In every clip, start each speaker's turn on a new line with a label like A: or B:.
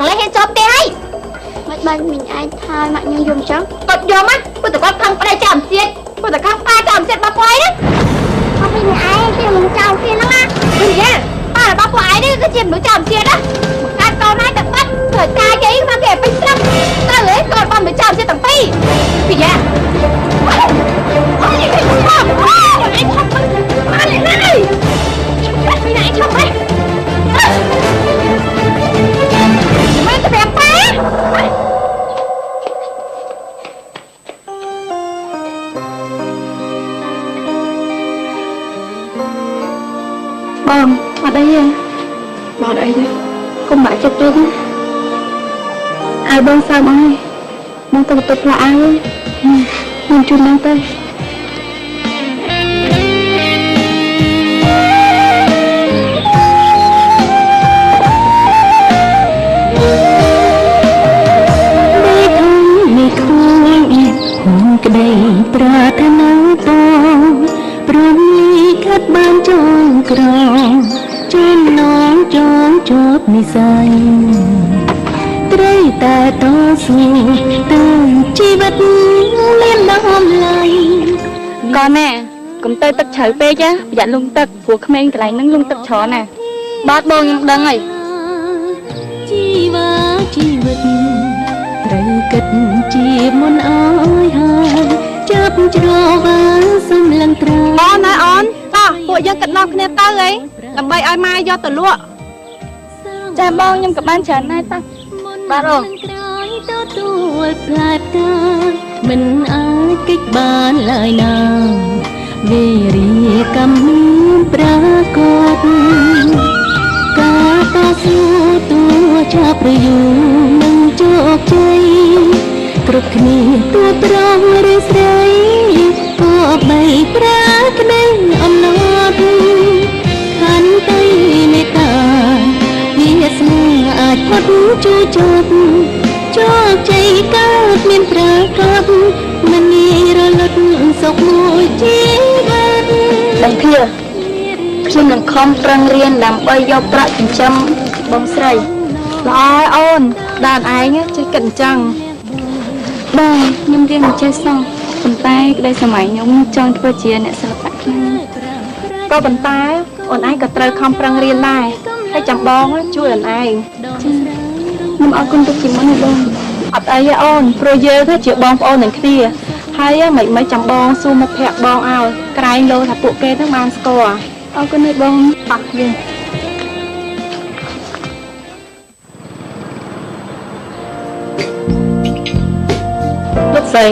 A: bằng lấy hết chóp tê hay
B: mất bên mình ai thay mà nhưng dùng chó
A: cột vô mắt tôi tụi con thằng đây chạm xiết tôi tụi con ta chạm xiết ba quái đấy
B: không mình ai khi mình chào khi nó mà
A: gì vậy ta là ba quái đấy cái chìm nó chạm xiết á cái con này tập bắt thời ca cái mà kể bích lắm ta lấy con con mới chạm xiết tầng pi gì vậy
B: bom ở đây bỏ đây đi không phải cho tôi ai bom sao bom bom tôi tục là ai mình chung đang tay
C: ក្តីប្រាថ្នាតព្រមលីកាត់បានចងក្រងចំណងចងជាប់និស័យត្រីតែតស៊ូទៅជីវិតមានតម្លៃ
B: កូនណាកុំទៅទឹកជ្រៅពេកណាប្រយ័ត្នលងទឹកព្រោះក្មេងកន្លែងហ្នឹងលងទឹកច្រើនណាបាទបងខ្ញុំដឹងហើយ
C: ជីវិតត្រូវគិតជាមុនអើយហើយចាប់ជ្រវាសំឡឹងត្រា
A: អូនណាអូនតោះពួកយើងគិតដល់គ្នាទៅអីដើម្បីឲ្យម៉ែយកទៅលក់
B: ចាបងខ្ញុំក៏បានច្រើនដែរតាបាទអូន
C: ទទួលផ្លែផ្កាមិនអាចកិច្ចបានឡើយណាវេរីកម្មមានប្រាកដការតស៊ូទួចាប់ប្រយោជន៍នឹងជោគជ័យគ្រប់គ្នាទួប្រុសឬស្រីក៏បីប្រាក្តីអំណត់ខន្តីមេត្តាវាសនាអាចផុតជួចប់ជោគជ័យកើតមានប្រាកដមិនងាយរលត់សុខមួយជីវិត
B: បងភាខ្ញុំនឹងខំប្រឹងរៀនដើម្បីយកប្រាក់ចិញ្ចឹមបងស្រី
A: ល្អហើយអូនដានឯងចេះគិតអញ្ចឹង
B: បងខ្ញុំរៀនមិនចេះសោះប៉ុន្តែក្តីសម័យខ្ញុំចង់ធ្វើជាអ្នកសិល្បៈខ្មែរ
A: ក៏ប៉ុន្តែអូនឯងក៏ត្រូវខំប្រឹងរៀនដែរហើយចាំបងជួយអូនឯង
B: ខ្ញុំអរគុណទុកជាមុនបង
A: អត់អីទេអូនព្រោះយើងទៅជាបងប្អូននឹងគ្នាហើយមិនចាំបងសួរមិត្តភក្តិបងឲ្យក្រែងលោថាពួកគេនឹងបានស្គាល់
B: អរគុណហើយបង
A: អត់យើងលោកស្រី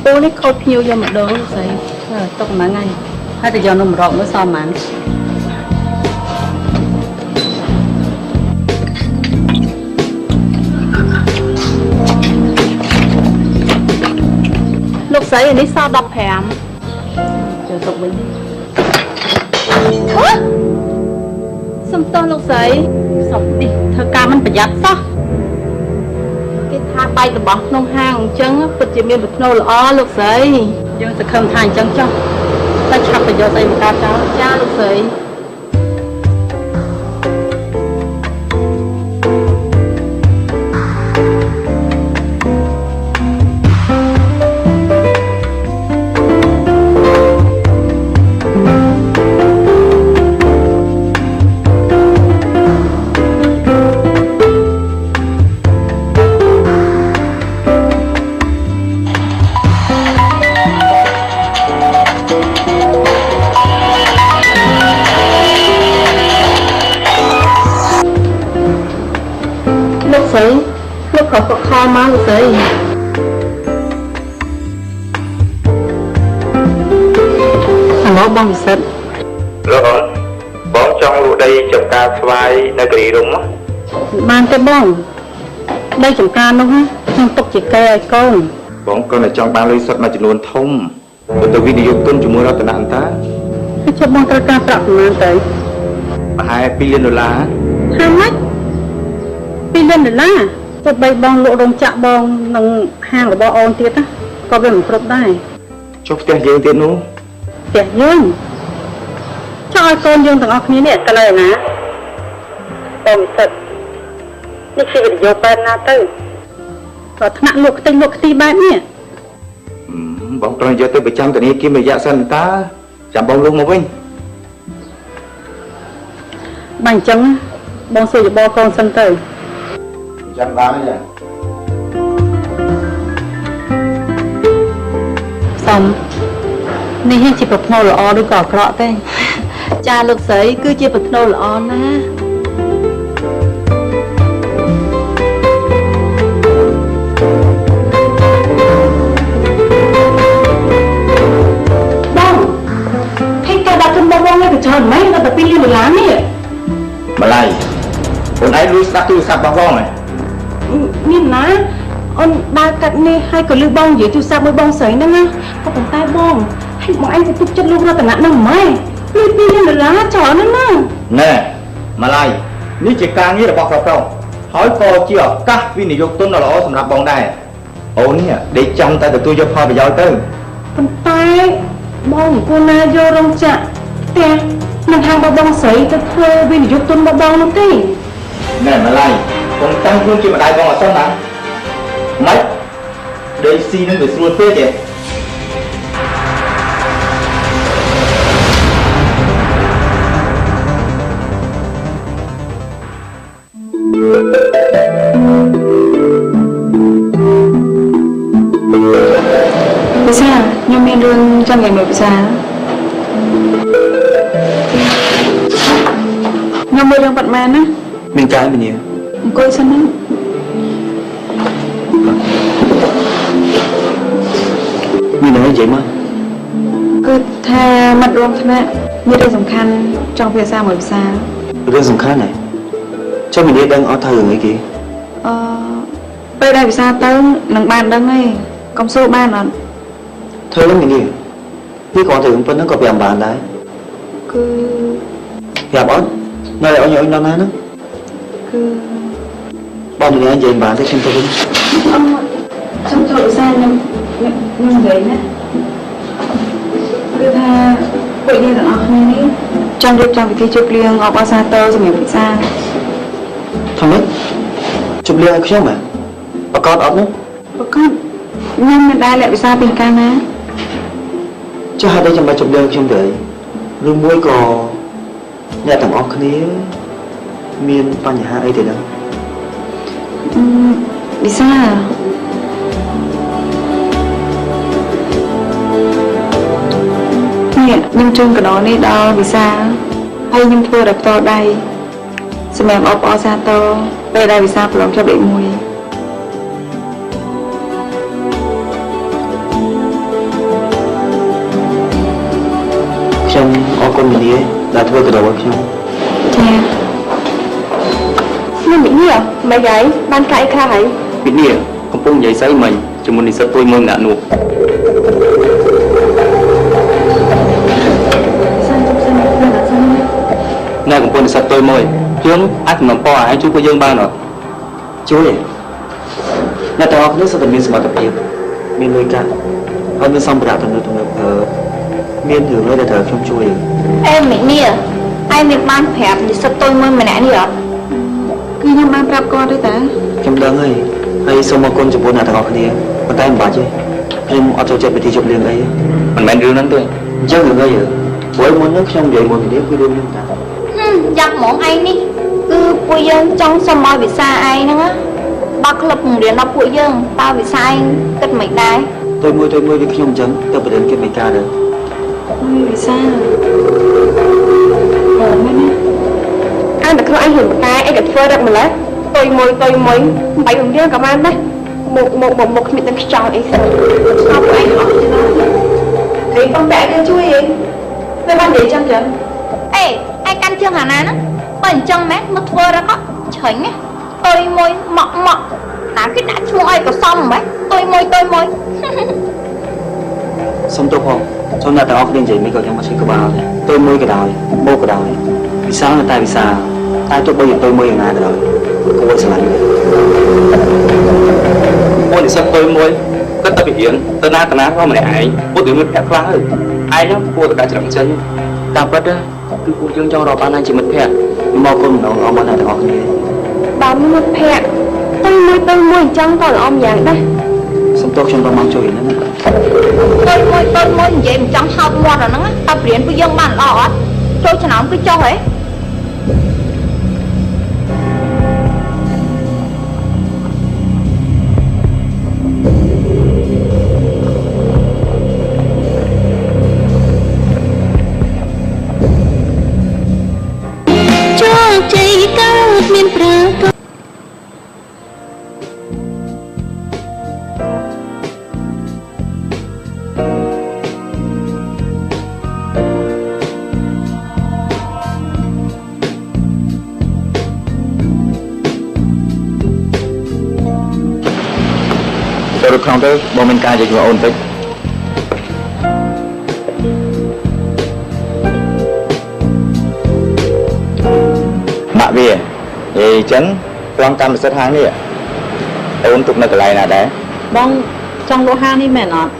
A: ពូនេះខូចភ្ញៀវយកម្ដងលោកស្រី
D: ទុកហ្នឹងហើយហើយទៅយកនំរកមើលសមបាន
A: លោកស្រីអានេះសល់15
D: ចូលទុកវិញ
A: សំទោសលោកស្រី
D: សុំនេះធ្វើការមិនប្រយ័ត្នសោះ
A: គេថាបែករបស់ក្នុងហាងអញ្ចឹងពិតជាមានបំណុលល្អលោកស្រី
D: យើងសង្ឃឹមថាអញ្ចឹងចុះតែឆាប់ទៅយកស្អីមកកាត់ចោល
A: ចាលោកស្រីលោកក៏ខកខំមកលោកស្រី
D: អាឡូបងវិសិទ្ធ
E: លោកអូនបងចង់លក់ដីចំការស្វាយនៅគិរីរំ
D: បានទេបងដីចំការនោះខ្ញុំទុកជាកែឲ្យកូន
E: បងក៏តែចង់បានលុយសុទ្ធមួយចំនួនធំទៅវិនិយោគទុនជាមួយរតនអន្តរ
D: ហើយជិះបងត្រូវការប្រាក់ប្រមាណទៅ
E: ប្រហែល$2 លាន
D: ហើយម៉េច$2 លានទៅបីបងលក់រោងចក្របងនឹងហាងរបស់អូនទៀតណាក៏វាមិនគ្រប់ដែរ
E: ចុះផ្ទះយើងទៀតនោះ
D: ផ្ទះយើងចង់ឲ្យកូនយើងទាំងអស់គ្នានេះទៅលើណាបងវិសិទ្ធ នេះជាវិទ្យុបែបណាទៅក៏ថ្នាក់លោកខ្ទេចលោកខ្ទីបែបនេះ
E: បងត្រូវយកទៅប្រចាំធនាគាររយៈសិនតាចាំបងលុះមកវិញ
D: បើអញ្ចឹងបងសួរយោបល់កូនសិនទៅ
E: ចាំបានទេ
D: សំនេះជាប្រផ្នូលល្អឬក៏អាក្រក់ទេចាលោកស្រីគឺជាប្រផ្នូលល្អណាស់ច្រើនមែនដល់តែ2លានដុល្លារនេះ
E: ម្ល៉េះអូនឯងលួចស្ដាប់ទូរស័ព្ទបងហ៎
D: មានណាអូនដើរកាត់នេះហើយក៏លឺបងនិយាយទូរស័ព្ទមួយបងស្រីហ្នឹងណាក៏ប៉ុន្តែបងហើយបងឯងទៅទុកចិត្តលោករតនៈហ្នឹងម៉េចលុយ2លានដុល្លារច្រើនណាស់ណា
E: ណែម្ល៉េះនេះជាការងាររបស់ប្រុសហើយក៏ជាឱកាសវិនិយោគទុនដ៏ល្អសម្រាប់បងដែរអូននេះដេកចង់តែទទួលយកផលប្រយោជន៍ទៅ
D: ប៉ុន្តែបងគួរណាយករោងចក្រផ្ទះនឹងហាងបងស្រីទៅធ្វើវិនិយោគទុនបងនោះទេ
E: ណែម្ល៉េះកុំតាំងខ្លួនជាម្ដាយបងអត់សិនណាម៉េចដេកស៊ីនឹងវាស្រួលពេកទេ
B: ភាសាខ្ញុំមានរឿងចង់និយាយមួយភាសាខ្ញុំមានរឿងបាត់ម៉ែនណា
E: មានការមាន
B: អង្គុយសិនណា
E: មានอะไรនិយាយមក
B: គឺថាមិត្តរួមថ្នាក់មានរឿងសំខាន់ចង់ភាសាមួយភាសា
E: រឿងសំខាន់ហ៎ចុះមាននិយាយដឹងអត់ទៅរឿងអីគេ
B: ពេលដែលភាសាទៅនឹងបានដឹងហើយកុំសួរបានអត់
E: ធ្វើនឹងមាននេះគាត់ទៅរឿងប៉ុណ្ណឹងក៏ប្រាប់បានដែរ
B: គឺ
E: ប្រាប់អត់នៅឲ្យដល់ណាហ្នឹង
B: គឺ
E: បងនិយាយនិយាយបានទេខ្ញុំទៅវិញ
B: ខ្ញុំចូលភាសាខ្ញុំនិយាយណាគឺថាពួកយើងទាំងអស់គ្នានេះចង់រៀបចំពិធីជប់លៀងអបអរសាទរសម្រាប់ភាសា
E: ថាម៉េចជប់លៀងឲ្យខ្ញុំហ៎ប្រកាសអត់នោះ
B: ប្រកាសខ្ញុំមិនដែលលាក់ភាសាពីកាលណា
E: ចុះហេតុអីចាំបាច់ជប់លៀងខ្ញុំទៅឬមួយក៏អ្នកទាំងអស់គ្នាមានបញ្ហាអីទេដឹង
B: វិសាខ្ញុំជូនកដោនេះដល់វិសាហើយខ្ញុំធ្វើដោយផ្ទាល់ដៃសម្រាប់អបអរសាទរពេលដែលវិសាប្រឡងជាប់លេខ1
E: ខ្ញុំអរគុណមីនីដែលធ្វើកដោឲ្យខ្ញុំ
B: ចាខ្ញុំមីនីមិនហើយបានកាយខ្លះហើយ
E: មីនីកំពុងនិយាយស្អីមិញជាមួយនិស្សិតទួយមួយម្នាក់នោះណែកំពុងនិស្សិតទួយមួយយើងអាចតំណពរឲ្យជួយពួកយើងបានអត់ជួយអ្នកទាំងអស់គ្នាសុទ្ធតែមានសមត្ថភាពមានលុយកាក់ហើយមានសម្ភារៈទំនើបមានរឿងអីដែលត្រូវខ្ញុំជួយ
A: អេមីនីឯងមានបានប្រាប់និស្សិតទួយមួយម្នាក់នេះអត់
B: គឺខ្ញុំបានប្រាប់គាត់ទេតា
E: ខ្ញុំដឹងហើយសូមអរគុណចំពោះអ្នកទាំងអស់គ្នាប៉ុន្តែមិនបាច់ទេខ្ញុំអត់ចូលចិត្តពិធីជប់លៀងអីមិនមែនរឿងហ្នឹងទេអញ្ចឹងរឿងអីព្រោះមុនហ្នឹងខ្ញុំនិយាយមួយគ្នាគឺរឿងហ្នឹងតា
A: យ៉ាប់ហ្មងឯងនេះគឺពួកយើងចង់សុំឲ្យវិសាឯងហ្នឹងបើក្លឹបបង្រៀនដល់ពួកយើងតើវិសាឯងគិតមិនដែរ
E: ទៅមួយវាខ្ញុំអញ្ចឹងទៅបរិញ្ញាគិតមិនការដែរ
B: វិសា
A: មែនណាអានតែខ្លួនឯងហ៊ានតែឯងក៏ធ្វើរឹកម្លេះទុយមួយមិនបាយបង្រៀនក៏បានដែរមកគ្មានតែខ្ចោលអីស្អប់ឯងអត់ទេណា
B: គេបងបែកគេជួយឯងមិនបាននិយាយចឹងចឹង
A: អេឯងកាន់ជើងអាណាណាបើអញ្ចឹងម៉ែមកធ្វើរឹកឆ្រាញ់ណាទុយមួយមកណាគេដាក់ឈ្មោះឲ្យកសមម៉េចទុយមួយ
E: សុំទោសផងចូលអ្នកទាំងអស់គ្នានិយាយមិនក៏ខ្ញុំមកឈឺក្បាលទុយមួយក៏ដោយបោកក៏ដោយវិសាតែវិសាតែទោះបីជាទុយមួយយ៉ាងណាក៏ដោយគួរស្រឡាញ់អូននិស្សិតទុយមួយគាត់ទៅរៀនទៅណាក៏ម្នាក់ឯងពួកយើងមានភ័ក្រខ្លះហើយឯងគួរតែដាក់ច្រឹងចេញតាមពិតគឺពួកយើងចង់រកបានជាមិត្តភ័ក្តិមកគុំម្ដងអរមកអ្នកទាំងអស់គ្នា
B: បា
A: mong một phẹt tôi môi chân còn ôm dạng đây
E: សំទោសខ្ញុំក៏មកជួយហ្នឹង
B: tôi môi vậy mà chẳng học ngoan rồi nó tập luyện với dân bạn lọ tôi cho nó cứ cho ấy
C: ជោគជ័យកើតមានប្រាកដ
E: ចូលក្នុងទៅបងមានការនិយាយជាមួយអូនតិចបាក់វានិយាយចឹងប្លង់កម្មសិទ្ធិហាងនេះអូនទុកនៅកន្លែងណាដែរ
F: បងចង់លក់ហាងនេះមែនអត់